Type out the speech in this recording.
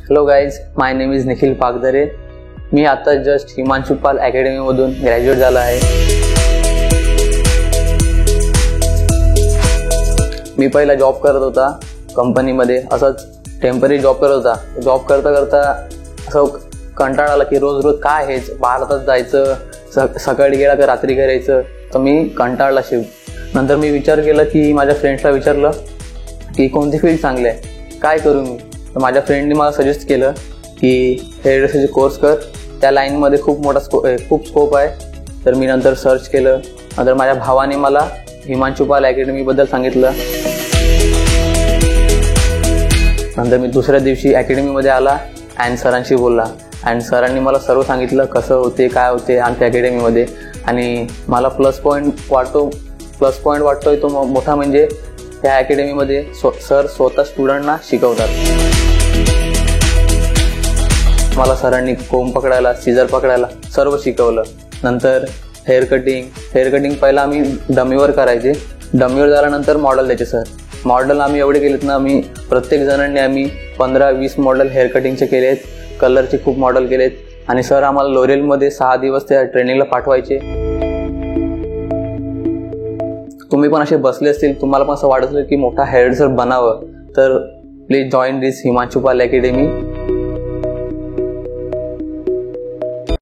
Hello guys, my name is Nikhil Pagdhare. मी आता just Himanshu Pal अकॅडमीमधून ग्रॅज्युएट झाला आहे. मी पहिला जॉब करत होता कंपनीमध्ये, असंच टेम्पररी जॉब करत होता. जॉब करता करता असं कंटाळा आला की रोज रोज काय हेच 12 तास जायचं, सकाळी गेला तर रात्री घरी यायचं. तर मी कंटाळला शिफ्ट. नंतर मी विचार केला की माझ्या फ्रेंड्सला विचारलं की कोणती फील्ड चांगली आहे, काय करू मी. तर माझ्या फ्रेंडने मला सजेस्ट केलं की हेअरड्रेसरचे कोर्स कर, त्या लाईनमध्ये खूप स्कोप आहे. तर मी नंतर सर्च केलं. नंतर माझ्या भावाने मला हिमांशु पाल अकॅडमीबद्दल सांगितलं. नंतर मी दुसऱ्या दिवशी अकॅडमीमध्ये आला अँड सरांशी बोलला. अँड सरांनी मला सर्व सांगितलं कसं होते, काय होते आमच्या अकॅडमीमध्ये. आणि मला प्लस पॉईंट वाटतोय तो मोठा म्हणजे त्या अकॅडमीमध्ये सर स्वतः स्टुडंटना शिकवतात. मला सरांनी कोंब पकडायला, सीझर पकडायला सर्व शिकवलं. नंतर हेअर कटिंग पहिला आम्ही डमीवर करायचे. डमीवर झाल्यानंतर मॉडेल द्यायचे सर. मॉडेल आम्ही एवढे केलेत ना, प्रत्येक जणांनी आम्ही 15-20 मॉडेल हेअर कटिंगचे केलेत. कलरचे खूप मॉडेल केलेत. आणि सर आम्हाला लोरेलमध्ये 6 दिवस त्या ट्रेनिंगला पाठवायचे. तुम्ही पण असे बसले असतील, तुम्हाला पण असं वाटत असेल की मोठा हेअर ड्रेसर बनावं, तर please join this Himanshu Pal academy.